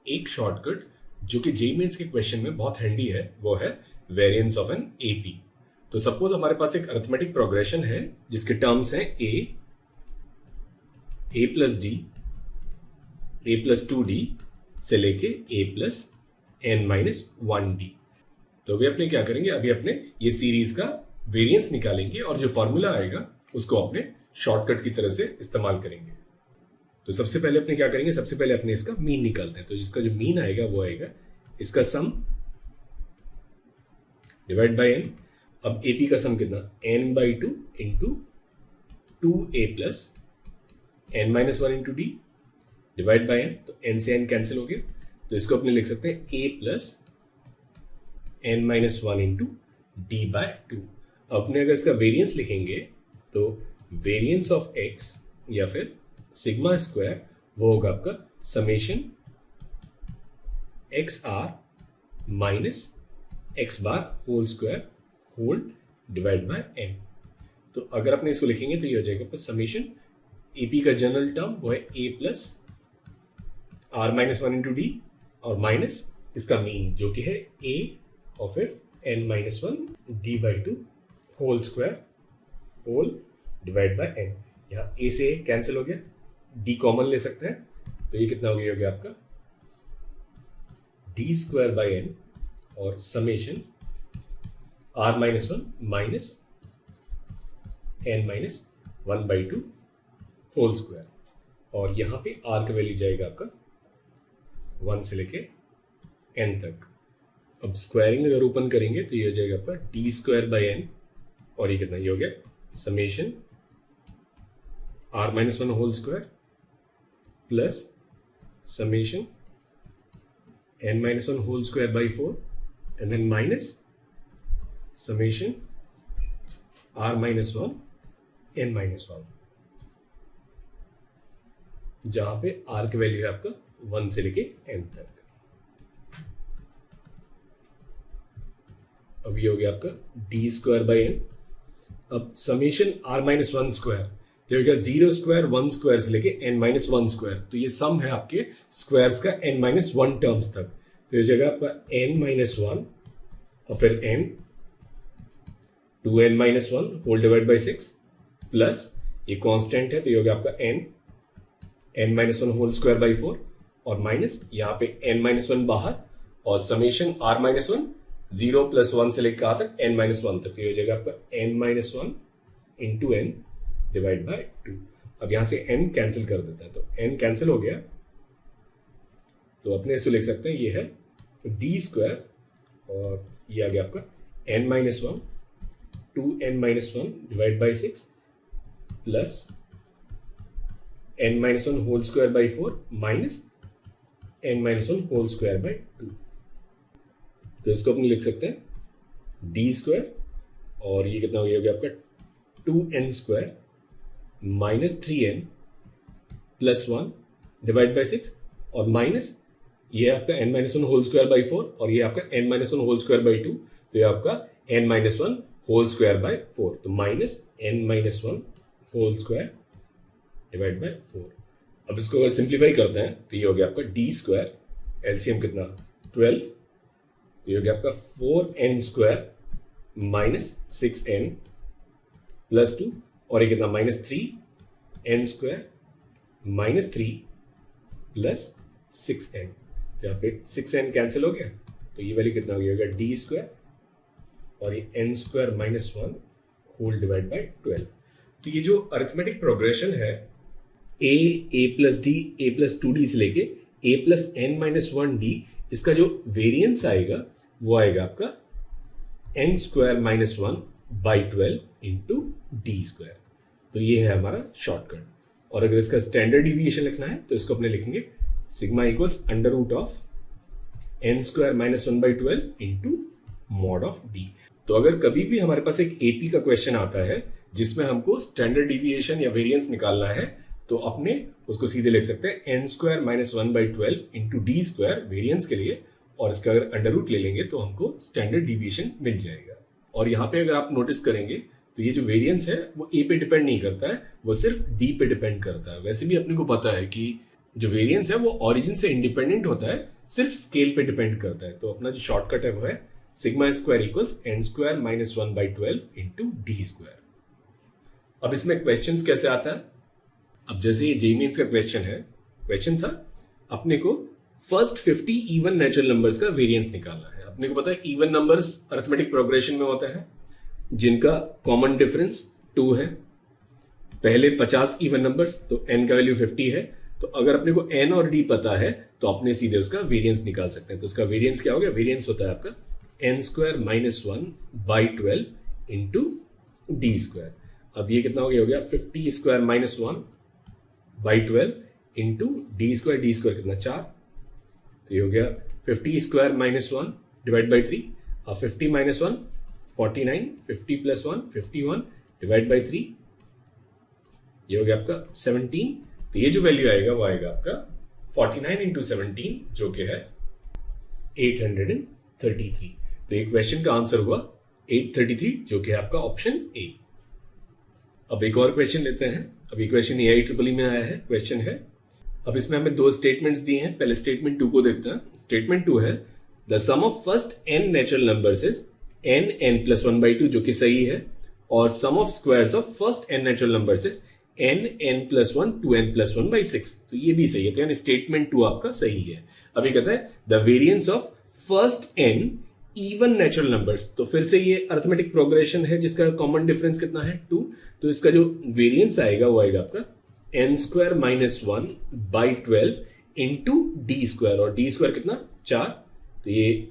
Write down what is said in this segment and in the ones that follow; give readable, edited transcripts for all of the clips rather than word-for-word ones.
एक शॉर्टकट जो कि जेईई मेंस के क्वेश्चन में बहुत हैंडी है, वो है वेरिएंस ऑफ एन एपी। तो सपोज हमारे पास एक अरिथमेटिक प्रोग्रेशन है जिसके टर्म्स हैं ए प्लस डी, ए प्लस 2d से लेके ए प्लस एन माइनस 1d। तो अभी अपने क्या करेंगे, अभी अपने ये सीरीज का वेरिएंस निकालेंगे और जो फॉर्मूला आएगा उसको अपने शॉर्टकट की तरह से इस्तेमाल करेंगे। तो सबसे पहले अपने क्या करेंगे, सबसे पहले अपने इसका मीन निकालते हैं। तो जिसका जो मीन आएगा वो आएगा इसका सम डिवाइड बाय एन। अब एपी का सम कितना, n/2 into 2a plus n minus 1 into d divide by n. तो n से n कैंसिल हो गया, तो इसको अपने लिख सकते हैं a plus n minus 1 into d by 2। अपने अगर इसका वेरिएंस लिखेंगे तो वेरिएंस ऑफ x या फिर सिग्मा स्क्वायर वो होगा आपका summation x r minus x bar whole square whole divide by n. तो अगर अपने इसको लिखेंगे तो ये हो जाएगा समेशन एपी का जनरल टर्म वो है a plus r minus 1 into d और माइनस इसका मीन जो कि है ए और फिर n minus 1 d by 2 whole square whole divide by n. यहाँ ए से कैंसिल हो गया, डी कॉमन ले सकते हैं, तो ये कितना हो गया आपका डी स्क्वायर बाई एन और summation r minus 1 minus n minus 1/2 whole square. और यहां पे आर का वैल्यू जाएगा आपका 1 से लेके एन तक। अब स्क्वायरिंग अगर ओपन करेंगे तो ये हो जाएगा आपका डी स्क्वायर बाई एन और ये कितना, ये हो गया summation r minus 1 whole square plus summation n minus 1 whole square by 4 and then minus summation r minus 1 n minus 1, जहां पे r की वैल्यू है आपका 1 से लेके n तक। अब ये हो गया आपका डी स्क्वायर बाई एन। अब समेशन r माइनस 1 स्क्वायर तो होगा 0 स्क्वायर 1 स्क्वायर से लेके n माइनस 1 स्क्वायर। तो ये सम है आपके स्क्वायर्स का n माइनस 1 टर्म्स तक। तो ये जगह आपका n माइनस 1 और फिर n 2n minus 1 whole divide by 6 plus ये कांस्टेंट है तो ये होगा आपका n minus 1 whole square by 4 और माइनस यहाँ पे n माइनस 1 बाहर और समेशन r माइनस 1 0 प्लस 1 से लेकर कहाँ तक n माइनस 1 तक। तो ये हो जाएगा आपका n minus 1 into n divide by 2। अब यहां से n कैंसिल कर देता है तो n कैंसिल हो गया, तो अपने इसको लिख सकते हैं ये है डी स्क्वायर और ये आ गया आपका n minus 1 2n minus 1 divide by 6 plus n minus 1 whole square by 4 minus n minus 1 whole square by 2। तो इसको अपने लिख सकते हैं डी स्क्वायर और ये कितना हो गया आपका 2n square minus 3n plus 1 divide by 6 और माइनस ये आपका n minus 1 whole square by 4 और ये आपका n minus 1 whole square by 2। तो ये आपका n minus 1 whole square by 4 तो minus n minus 1 whole square divide by 4। अब इसको अगर सिंप्लीफाई करते हैं तो ये हो गया आपका डी स्क्वायर, एलसीएम कितना 12, तो ये हो गया आपका 4n square minus 6n plus 2 और ये कितना minus 3n square minus 3 plus 6n। तो यहाँ पे 6n कैंसिल हो गया तो ये वैल्यू कितना हो गया डी स्क्वायर और ये n square minus 1 whole divide by 12। तो ये जो अरिथमेटिक प्रोग्रेशन है a plus d a plus 2d से लेके a plus n minus 1d, इसका जो वेरिएंस आएगा वो आएगा आपका n square minus 1 by 12 into d square. तो ये है हमारा शॉर्टकट। और अगर इसका स्टैंडर्ड डिविएशन लिखना है तो इसको अपने लिखेंगे sigma equals under root of n square minus 1 by 12 into mod of d. तो अगर कभी भी हमारे पास एक एपी का क्वेश्चन आता है जिसमें हमको स्टैंडर्ड डिविएशन या वेरिएंस निकालना है तो अपने उसको सीधे लिख सकते हैं n square minus 1 by 12 into d square variance के लिए, और इसका अगर अंडर रूट ले लेंगे तो हमको स्टैंडर्ड डिविएशन मिल जाएगा। और यहाँ पे अगर आप नोटिस करेंगे तो ये जो वेरिएंस है वो ए पे डिपेंड नहीं करता है, वो सिर्फ डी पे डिपेंड करता है। वैसे भी अपने को पता है कि जो वेरिएंस है वो ओरिजिन से इंडिपेंडेंट होता है, सिर्फ स्केल पे डिपेंड करता है। तो अपना जो शॉर्टकट है वो है sigma square equals n square minus 1/12 into d square. अब इसमें क्वेश्चन कैसे आता है? अब जैसे ये जेईई मेंस का क्वेश्चन था अपने को फर्स्ट 50 इवन नेचुरल नंबर्स का वेरिएंस निकालना है। अपने को पता है इवन नंबर्स अरिथमेटिक प्रोग्रेशन में होता है जिनका कॉमन डिफरेंस 2 है। पहले 50 इवन नंबर्स, तो n का वैल्यू 50 है, तो अगर अपने को n और d पता है तो अपने सीधे उसका वेरिएंस निकाल सकते हैं। तो उसका वेरिएंस क्या हो गया? वेरिएंस होता है आपका n square minus 1/12 into d square. अब ये कितना हो गया 50 square minus 1/12 into d square कितना 4, तो ये हो गया 50 स्क्वायर माइनस 1 डिवाइड बाई 3। अब 50 माइनस 1 49, 50 प्लस 1 51 डिवाइड बाई 3, ये हो गया आपका 17। तो ये जो वैल्यू आएगा वो आएगा आपका 49 इंटू 17 जो कि है 833। तो ये क्वेश्चन का आंसर हुआ 833 जो कि है आपका ऑप्शन ए। अब एक और क्वेश्चन लेते हैं। अब ये क्वेश्चन AIEEE में आया है क्वेश्चन है। अब इसमें हमें 2 स्टेटमेंट्स दिए हैं। पहले स्टेटमेंट 2 को देखते हैं। स्टेटमेंट 2 है the sum of first n natural numbers is n plus 1/2 जो कि सही है, और sum of squares of first n natural numbers is n plus 1 2n plus 1/6, तो ये भी सही है। तो यानी स्टेटमेंट 2 आपका सही है। अभी कहता है the variance of first n even natural numbers, तो फिर से ये अरिथमेटिक प्रोग्रेशन है जिसका कॉमन डिफरेंस कितना है 2, तो इसका जो वेरिएंस आएगा वो आएगा आपका n square minus 1/12 into d square, और डी स्क्वायर कितना 4, तो ये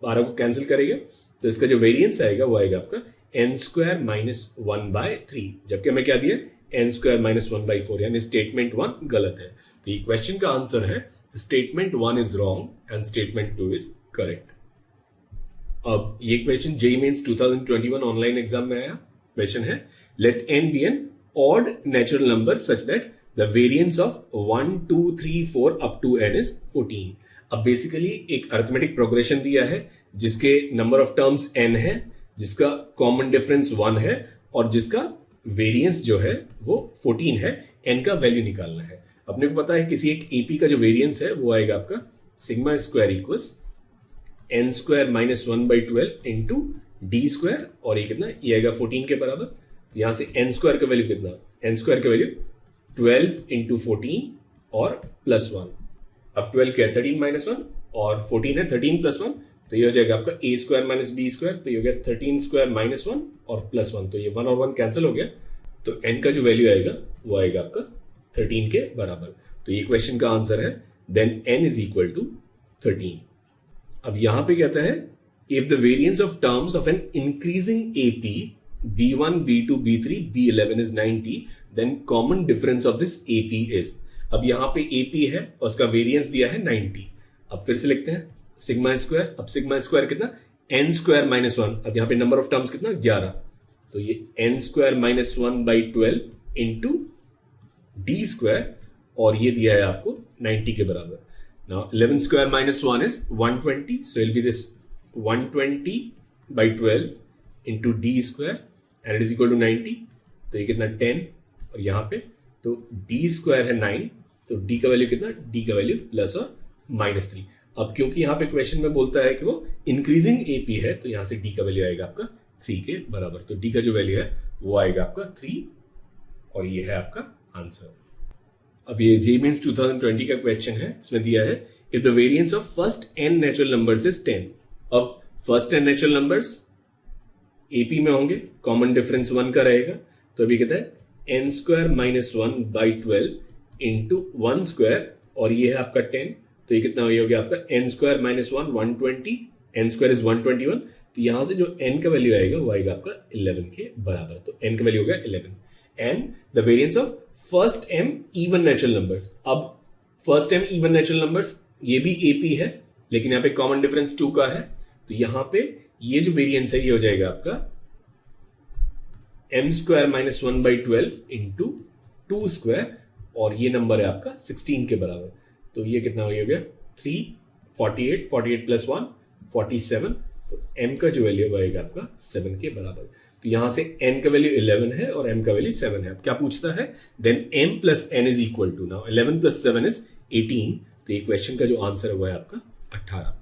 12 को कैंसिल करेगा, तो इसका जो वेरिएंस आएगा वो आएगा आपका n स्क्वायर माइनस 1/3, जबकि हमें क्या दिया n स्क्वायर माइनस 1/4, यानी स्टेटमेंट 1 गलत है। तो ये क्वेश्चन का आंसर है statement 1 is wrong and statement 2 is correct. अब ये question JEE Mains 2021 online exam में आया। क्वेश्चन है let n be an odd natural number such that the variance of 1 2 3 4 up to n is 14। अब basically एक arithmetic progression दिया है जिसके नंबर ऑफ टर्म्स n है, जिसका कॉमन डिफरेंस 1 है, और जिसका वेरिएंस जो है वो 14 है। n का वैल्यू निकालना है। अपने को पता है किसी एक एपी का जो वेरिएंस है वो आएगा आपका sigma square equals n square minus 1/12 into d square, और ये कितना, ये आएगा 14 के बराबर। तो यहां से n स्क्वायर का वैल्यू कितना, n स्क्वायर का वैल्यू 12 इंटू 14 और प्लस 1। अब 12 क्या है 13 माइनस 1, और 14 है 13 प्लस 1, तो ये हो जाएगा आपका a square minus b square, तो ये हो गया 13 स्क्वायर माइनस 1 और प्लस 1, तो ये 1 और 1 कैंसिल हो गया, तो n का जो वैल्यू आएगा वो आएगा आपका 13 के बराबर। तो ये क्वेश्चन का आंसर है then n is equal to 13। अब यहां पे कहता है if the variance of terms of an increasing AP b1 b2 b3 b11 is 90 then common difference of this AP is. अब यहां पे एपी है और उसका वेरिएंस दिया है 90। अब फिर से लिखते हैं सिग्मा स्क्वायर। अब सिग्मा स्क्वायर कितना n स्क्वायर माइनस 1, अब यहां पे नंबर ऑफ टर्म्स कितना 11, तो ये n square minus 1/12 into d square, और ये दिया है आपको 90 के बराबर। Now 11 square minus 1 is 120, so it will be this 120/12 into d square and it is equal to 90, तो ये कितना 10, और यहाँ पे तो d स्क्वायर है 9, तो d का वैल्यू कितना, d का वैल्यू प्लस और -3। अब क्योंकि यहाँ पे क्वेश्चन में बोलता है कि वो इंक्रीजिंग एपी है, तो यहाँ से d का वैल्यू आएगा आपका 3 के बराबर, तो d का जो वैल्यू है वो आएगा आपका 3, और ये है आपका आंसर। अब ये जेईई मेंस 2020 का क्वेश्चन है। इसमें दिया है if the variance of first n natural numbers is 10। अब first n natural numbers AP में होंगे, कॉमन डिफरेंस 1 का रहेगा, तो अभी कहता है n square minus 1/12 into 1 square, और ये है आपका 10, तो ये कितना हो गया आपका n square minus 1 120, n square is 121, तो यहां से जो n का वैल्यू आएगा वो आएगा आपका 11 के बराबर, तो n का वैल्यू हो गया 11। And the variance of first m even natural numbers. अब first m even natural numbers ये भी एपी है, लेकिन यहाँ पे कॉमन डिफरेंस 2 का है, तो यहाँ पे ये जो वेरिएंस है ये हो जाएगा आपका m square minus 1/12 into 2 square, और ये नंबर है आपका 16 के बराबर, तो ये कितना हो गया 3 48 प्लस 1 47, तो m का जो वैल्यू आएगा आपका 7 के बराबर। तो यहां से n का वैल्यू 11 है और m का वैल्यू 7 है। अब क्या पूछता है, then m plus n is equal to, now 11 plus 7 is 18, तो ये क्वेश्चन का जो आंसर है वो है आपका 18।